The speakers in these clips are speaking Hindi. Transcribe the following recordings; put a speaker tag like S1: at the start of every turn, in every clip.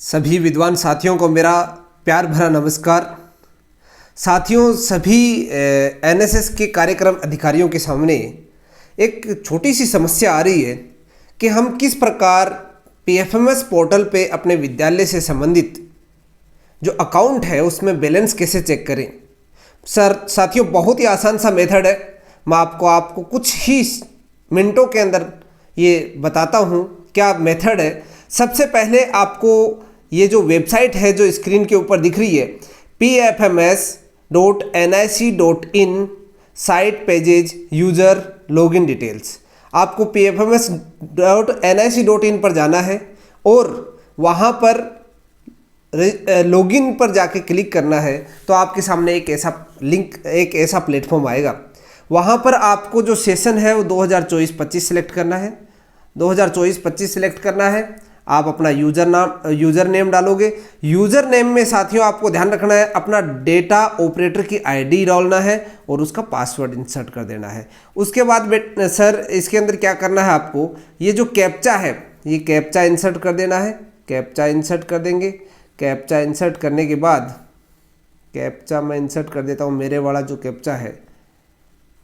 S1: सभी विद्वान साथियों को मेरा प्यार भरा नमस्कार। साथियों, सभी एनएसएस के कार्यक्रम अधिकारियों के सामने एक छोटी सी समस्या आ रही है कि हम किस प्रकार पीएफएमएस पोर्टल पे अपने विद्यालय से संबंधित जो अकाउंट है उसमें बैलेंस कैसे चेक करें। साथियों, बहुत ही आसान सा मेथड है। मैं आपको कुछ ही मिनटों के अंदर ये बताता हूँ क्या मेथड है। सबसे पहले आपको ये जो वेबसाइट है जो स्क्रीन के ऊपर दिख रही है pfms.nic.in site pages user login details, आपको pfms.nic.in पर जाना है और वहाँ पर लॉगिन पर जाके क्लिक करना है। तो आपके सामने एक ऐसा प्लेटफॉर्म आएगा। वहाँ पर आपको जो सेशन है वो 2024-25 सेलेक्ट करना है। 2024-25 सेलेक्ट करना है। आप अपना यूज़र नेम डालोगे। यूज़र नेम में साथियों आपको ध्यान रखना है अपना डेटा ऑपरेटर की आईडी डालना है और उसका पासवर्ड इंसर्ट कर देना है। उसके बाद सर इसके अंदर क्या करना है, आपको ये जो कैप्चा है ये कैप्चा इंसर्ट कर देना है। कैप्चा इंसर्ट कर देंगे। कैप्चा इंसर्ट करने के बाद कैप्चा मैं इंसर्ट कर देता हूँ। मेरे वाला जो कैप्चा है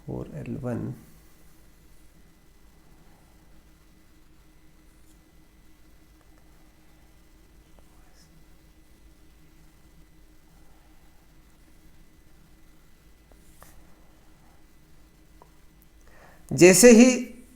S1: 4L1 जैसे ही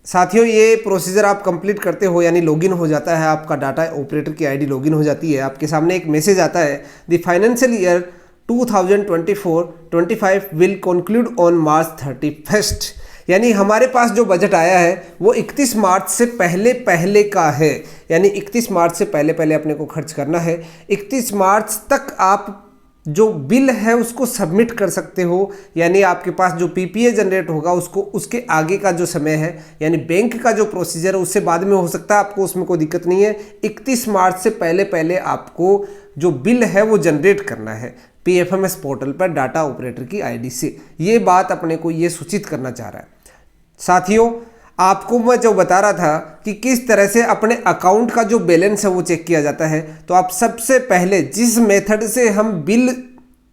S1: साथियों ये प्रोसीजर आप कंप्लीट करते हो यानी लॉगिन हो जाता है, आपका डाटा ऑपरेटर की आईडी लॉगिन हो जाती है, आपके सामने एक मैसेज आता है the financial year 2024-25 will conclude on March 31। यानी हमारे पास जो बजट आया है वो 31 मार्च से पहले का है। यानी 31 मार्च से पहले अपने को खर्च करना है। 31 मार्च तक आप जो बिल है उसको सबमिट कर सकते हो। यानी आपके पास जो पीपीए जनरेट होगा उसको उसके आगे का जो समय है यानी बैंक का जो प्रोसीजर है उससे बाद में हो सकता है, आपको उसमें कोई दिक्कत नहीं है। 31 मार्च से पहले आपको जो बिल है वो जनरेट करना है पीएफएमएस पोर्टल पर डाटा ऑपरेटर की आईडी से। ये बात अपने को ये सूचित करना चाह रहा है। साथियों, आपको मैं जो बता रहा था कि किस तरह से अपने अकाउंट का जो बैलेंस है वो चेक किया जाता है, तो आप सबसे पहले जिस मेथड से हम बिल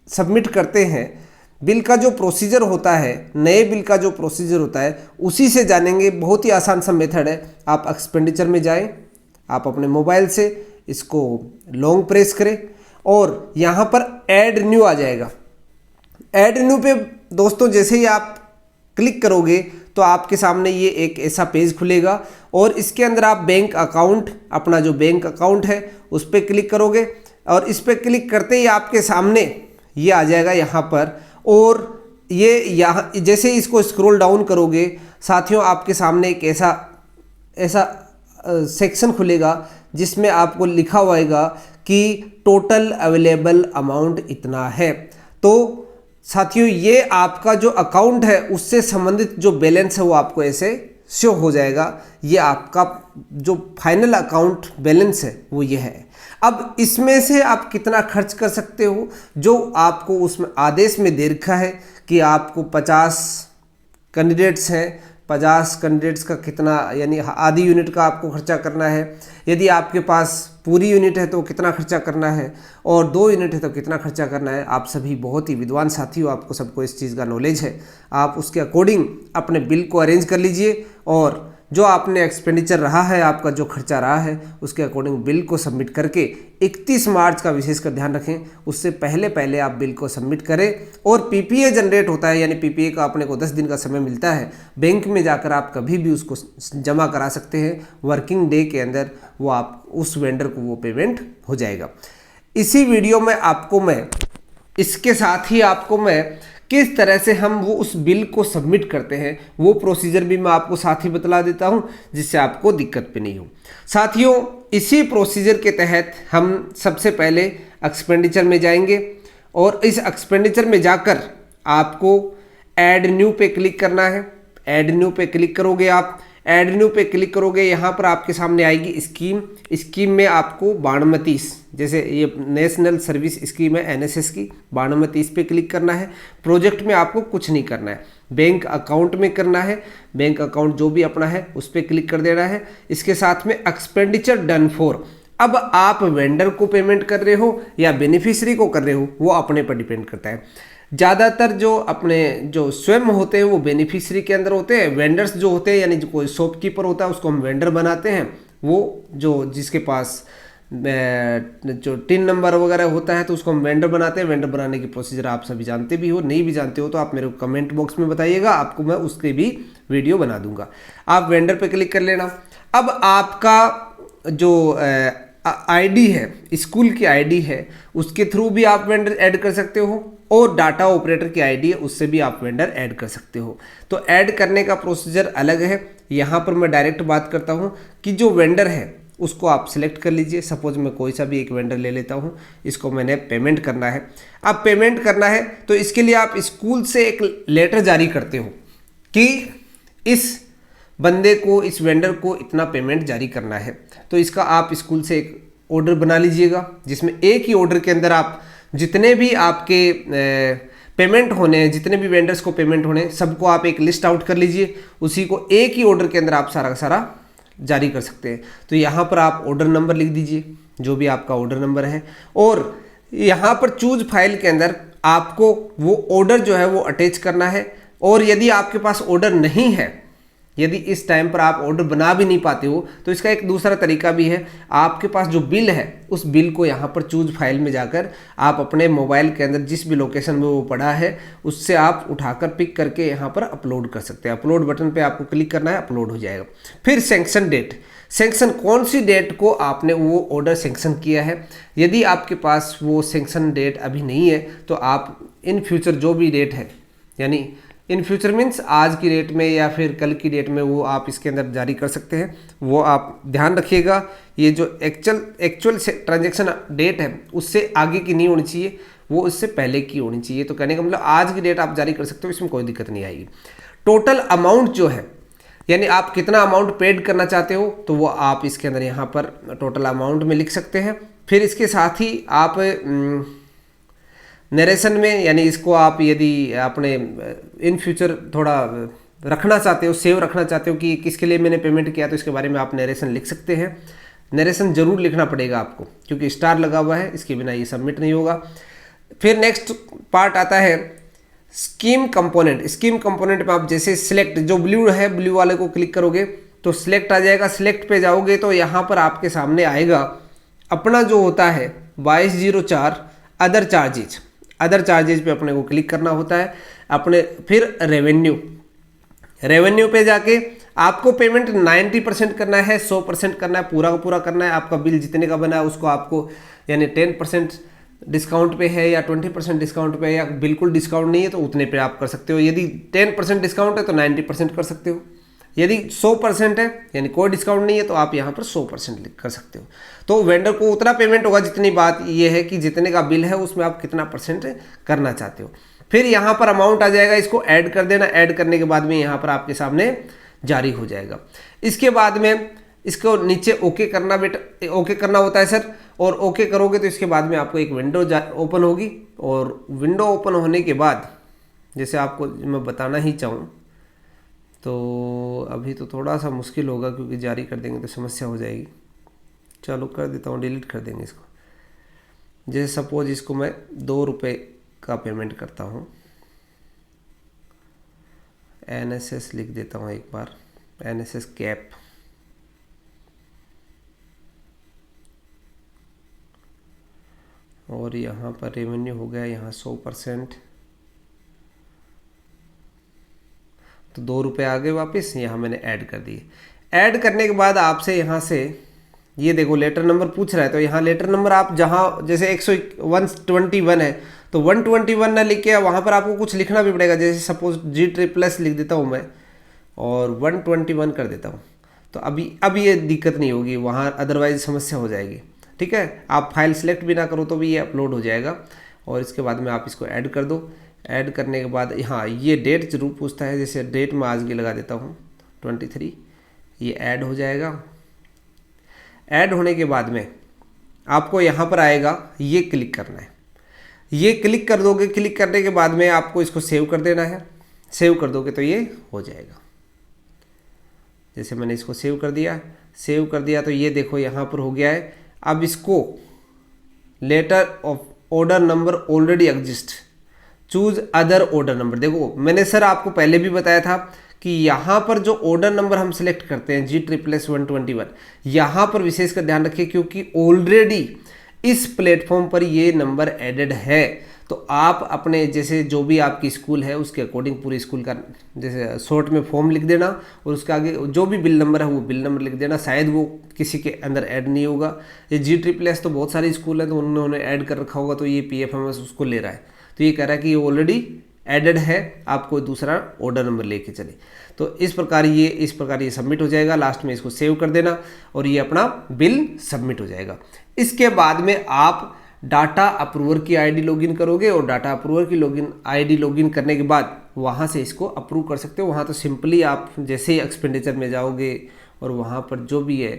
S1: सबमिट करते हैं, बिल का जो प्रोसीजर होता है, नए बिल का जो प्रोसीजर होता है उसी से जानेंगे। बहुत ही आसान सा मेथड है। आप एक्सपेंडिचर में जाएं, आप अपने मोबाइल से इसको लॉन्ग प्रेस करें और यहाँ पर ऐड न्यू आ जाएगा। ऐड न्यू पे दोस्तों जैसे ही आप क्लिक करोगे तो आपके सामने ये एक ऐसा पेज खुलेगा और इसके अंदर आप बैंक अकाउंट, अपना जो बैंक अकाउंट है उस पर क्लिक करोगे और इस पर क्लिक करते ही आपके सामने ये आ जाएगा यहाँ पर। और ये यहाँ जैसे इसको स्क्रॉल डाउन करोगे साथियों आपके सामने एक ऐसा सेक्शन खुलेगा जिसमें आपको लिखा होगा कि टोटल अवेलेबल अमाउंट इतना है। तो साथियों ये आपका जो अकाउंट है उससे संबंधित जो बैलेंस है वो आपको ऐसे शो हो जाएगा। ये आपका जो फाइनल अकाउंट बैलेंस है वो ये है। अब इसमें से आप कितना खर्च कर सकते हो, जो आपको उसमें आदेश में दे रखा है कि आपको 50 कैंडिडेट्स हैं, 50 कैंडिडेट्स का कितना यानी आधी यूनिट का आपको खर्चा करना है। यदि आपके पास पूरी यूनिट है तो कितना खर्चा करना है और 2 यूनिट है तो कितना खर्चा करना है। आप सभी बहुत ही विद्वान साथी हो, आपको सबको इस चीज़ का नॉलेज है। आप उसके अकॉर्डिंग अपने बिल को अरेंज कर लीजिए और जो आपने एक्सपेंडिचर रहा है, आपका जो खर्चा रहा है उसके अकॉर्डिंग बिल को सबमिट करके 31 मार्च का विशेषकर ध्यान रखें, उससे पहले आप बिल को सबमिट करें। और पीपीए जनरेट होता है यानी पीपीए का अपने को 10 दिन का समय मिलता है। बैंक में जाकर आप कभी भी उसको जमा करा सकते हैं। वर्किंग डे के अंदर वो आप उस वेंडर को वो पेमेंट हो जाएगा। इसी वीडियो में इसके साथ ही आपको मैं किस तरह से हम वो उस बिल को सबमिट करते हैं वो प्रोसीजर भी मैं आपको साथ ही बतला देता हूं, जिससे आपको दिक्कत भी नहीं हो। साथियों, इसी प्रोसीजर के तहत हम सबसे पहले एक्सपेंडिचर में जाएंगे और इस एक्सपेंडिचर में जाकर आपको ऐड न्यू पे क्लिक करना है। ऐड न्यू पे क्लिक करोगे, आप ऐड न्यू पे क्लिक करोगे, यहाँ पर आपके सामने आएगी स्कीम में आपको 92, जैसे ये नेशनल सर्विस स्कीम है एनएसएस की, 92 पे क्लिक करना है। प्रोजेक्ट में आपको कुछ नहीं करना है, बैंक अकाउंट में करना है। बैंक अकाउंट जो भी अपना है उस पर क्लिक कर देना है। इसके साथ में एक्सपेंडिचर डन फॉर, अब आप वेंडर को पेमेंट कर रहे हो या बेनिफिशियरी को कर रहे हो, वो अपने पर डिपेंड करता है। ज़्यादातर जो अपने जो स्वयं होते हैं वो बेनिफिशियरी के अंदर होते हैं। वेंडर्स जो होते हैं यानी जो कोई शॉपकीपर होता है उसको हम वेंडर बनाते हैं। वो जो जिसके पास जो टिन नंबर वगैरह होता है तो उसको हम वेंडर बनाते हैं। वेंडर बनाने की प्रोसीजर आप सभी जानते भी हो, नहीं भी जानते हो तो आप मेरे को कमेंट बॉक्स में बताइएगा, आपको मैं उसके भी वीडियो बना दूंगा। आप वेंडर पे क्लिक कर लेना। अब आपका जो आईडी है, स्कूल की आईडी है, उसके थ्रू भी आप वेंडर ऐड कर सकते हो, और डाटा ऑपरेटर की आईडी है उससे भी आप वेंडर ऐड कर सकते हो। तो ऐड करने का प्रोसीजर अलग है। यहाँ पर मैं डायरेक्ट बात करता हूँ कि जो वेंडर है उसको आप सिलेक्ट कर लीजिए। सपोज मैं कोई सा भी एक वेंडर ले लेता हूँ, इसको मैंने पेमेंट करना है। अब पेमेंट करना है तो इसके लिए आप स्कूल से एक लेटर जारी करते हो कि इस बंदे को, इस वेंडर को इतना पेमेंट जारी करना है। तो इसका आप स्कूल से एक ऑर्डर बना लीजिएगा, जिसमें एक ही ऑर्डर के अंदर आप जितने भी आपके पेमेंट होने हैं, जितने भी वेंडर्स को पेमेंट होने हैं, सबको आप एक लिस्ट आउट कर लीजिए। उसी को एक ही ऑर्डर के अंदर आप सारा का सारा जारी कर सकते हैं। तो यहाँ पर आप ऑर्डर नंबर लिख दीजिए, जो भी आपका ऑर्डर नंबर है, और यहाँ पर चूज फाइल के अंदर आपको वो ऑर्डर जो है वो अटैच करना है। और यदि आपके पास ऑर्डर नहीं है, यदि इस टाइम पर आप ऑर्डर बना भी नहीं पाते हो, तो इसका एक दूसरा तरीका भी है। आपके पास जो बिल है उस बिल को यहाँ पर चूज फाइल में जाकर आप अपने मोबाइल के अंदर जिस भी लोकेशन में वो पड़ा है उससे आप उठाकर पिक करके यहाँ पर अपलोड कर सकते हैं। अपलोड बटन पे आपको क्लिक करना है, अपलोड हो जाएगा। फिर सैंक्शन डेट, सैंक्शन कौन सी डेट को आपने वो ऑर्डर सैंक्शन किया है। यदि आपके पास वो सैंक्शन डेट अभी नहीं है तो आप इन फ्यूचर जो भी डेट है, यानी इन फ्यूचर मीन्स आज की डेट में या फिर कल की डेट में, वो आप इसके अंदर जारी कर सकते हैं। वो आप ध्यान रखिएगा, ये जो एक्चुअल ट्रांजैक्शन डेट है उससे आगे की नहीं होनी चाहिए, वो उससे पहले की होनी चाहिए। तो कहने का मतलब आज की डेट आप जारी कर सकते हो, इसमें कोई दिक्कत नहीं आएगी। टोटल अमाउंट जो है, यानी आप कितना अमाउंट पेड करना चाहते हो, तो वो आप इसके अंदर यहाँ पर टोटल अमाउंट में लिख सकते हैं। फिर इसके साथ ही आप नरेशन में, यानी इसको आप यदि अपने इन फ्यूचर थोड़ा रखना चाहते हो, सेव रखना चाहते हो कि किसके लिए मैंने पेमेंट किया, तो इसके बारे में आप नरेशन लिख सकते हैं। नरेशन जरूर लिखना पड़ेगा आपको, क्योंकि स्टार लगा हुआ है, इसके बिना ये सबमिट नहीं होगा। फिर नेक्स्ट पार्ट आता है स्कीम कंपोनेंट। स्कीम कंपोनेंट में आप जैसे सिलेक्ट, जो ब्लू है, ब्लू वाले को क्लिक करोगे तो सिलेक्ट आ जाएगा। सिलेक्ट पे जाओगे तो यहाँ पर आपके सामने आएगा अपना जो होता है 2204 अदर चार्जेज। अदर चार्जेज पे अपने को क्लिक करना होता है अपने। फिर रेवेन्यू पे जाके आपको पेमेंट 90% करना है, 100% करना है, पूरा का पूरा करना है। आपका बिल जितने का बना है उसको आपको, यानी 10% डिस्काउंट पे है या 20% डिस्काउंट पे है या बिल्कुल डिस्काउंट नहीं है तो उतने पे आप कर सकते हो। यदि 10% डिस्काउंट है तो 90% कर सकते हो। यदि 100% है यानी कोई डिस्काउंट नहीं है तो आप यहाँ पर 100% कर सकते हो। तो वेंडर को उतना पेमेंट होगा, जितनी बात ये है कि जितने का बिल है उसमें आप कितना % करना चाहते हो। फिर यहाँ पर अमाउंट आ जाएगा, इसको ऐड कर देना। ऐड करने के बाद में यहाँ पर आपके सामने जारी हो जाएगा। इसके बाद में इसको नीचे ओके करना, बेटा ओके करना होता है सर, और ओके करोगे तो इसके बाद में आपको एक विंडो ओपन होगी। और विंडो ओपन होने के बाद जैसे आपको मैं बताना ही चाहूँ तो अभी तो थोड़ा सा मुश्किल होगा, क्योंकि जारी कर देंगे तो समस्या हो जाएगी। चलो कर देता हूँ, डिलीट कर देंगे इसको। जैसे सपोज इसको मैं 2 रुपये का पेमेंट करता हूँ, NSS लिख देता हूँ एक बार, NSS कैप। और यहाँ पर रेवेन्यू हो गया यहाँ 100%, तो 2 रुपये आ गए वापस। यहाँ मैंने ऐड कर दिए। ऐड करने के बाद आपसे यहाँ से ये देखो लेटर नंबर पूछ रहा है, तो यहाँ लेटर नंबर आप जहाँ जैसे 121 है तो 121 ना लिख के वहाँ पर आपको कुछ लिखना भी पड़ेगा। जैसे सपोज G++ लिख देता हूँ मैं और 121 कर देता हूँ, तो अब ये दिक्कत नहीं होगी वहाँ, अदरवाइज समस्या हो जाएगी। ठीक है, आप फाइल सेलेक्ट भी ना करो तो भी ये अपलोड हो जाएगा। और इसके बाद में आप इसको ऐड कर दो। ऐड करने के बाद हाँ ये डेट जरूर पूछता है, जैसे डेट में आज की लगा देता हूँ 23, ये ऐड हो जाएगा। ऐड होने के बाद में आपको यहाँ पर आएगा, ये क्लिक करना है। ये क्लिक कर दोगे, क्लिक करने के बाद में आपको इसको सेव कर देना है। सेव कर दोगे तो ये हो जाएगा। जैसे मैंने इसको सेव कर दिया तो ये देखो यहाँ पर हो गया है। अब इसको letter of order number already exist, choose other order number. देखो मैंने सर आपको पहले भी बताया था कि यहाँ पर जो ऑर्डर नंबर हम सेलेक्ट करते हैं G++121, यहाँ पर विशेष कर ध्यान रखिए क्योंकि ऑलरेडी इस प्लेटफॉर्म पर ये नंबर एडेड है। तो आप अपने जैसे जो भी आपकी स्कूल है उसके अकॉर्डिंग पूरे स्कूल का जैसे शॉर्ट में फॉर्म लिख देना और उसके आगे जो भी बिल नंबर है वो बिल नंबर लिख देना, शायद वो किसी के अंदर ऐड नहीं होगा। ये G++ तो बहुत सारे स्कूल हैं तो उन्होंने ऐड कर रखा होगा, तो ये PFMS उसको ले रहा है, तो ये कह रहा है कि ये ऑलरेडी एडेड है, आप कोई दूसरा ऑर्डर नंबर लेके चले। तो इस प्रकार ये सबमिट हो जाएगा। लास्ट में इसको सेव कर देना और ये अपना बिल सबमिट हो जाएगा। इसके बाद में आप डाटा अप्रूवर की आईडी लॉगिन करोगे और डाटा अप्रूवर की आईडी लॉगिन करने के बाद वहाँ से इसको अप्रूव कर सकते हो। वहाँ तो सिंपली आप जैसे ही एक्सपेंडिचर में जाओगे और वहाँ पर जो भी है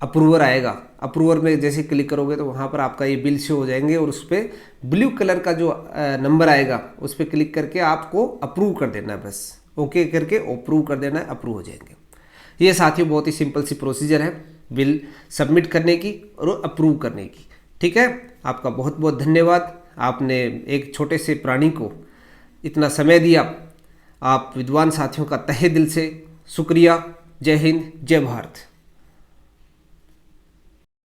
S1: अप्रूवर आएगा, अप्रूवर में जैसे क्लिक करोगे तो वहाँ पर आपका ये बिल शो हो जाएंगे और उस पर ब्लू कलर का जो नंबर आएगा उस पर क्लिक करके आपको अप्रूव कर देना है, बस ओके करके अप्रूव कर देना है, अप्रूव हो जाएंगे। ये साथियों बहुत ही सिंपल सी प्रोसीजर है बिल सबमिट करने की और अप्रूव करने की। ठीक है, आपका बहुत बहुत धन्यवाद, आपने एक छोटे से प्राणी को इतना समय दिया। आप विद्वान साथियों का तहे दिल से शुक्रिया। जय हिंद, जय भारत।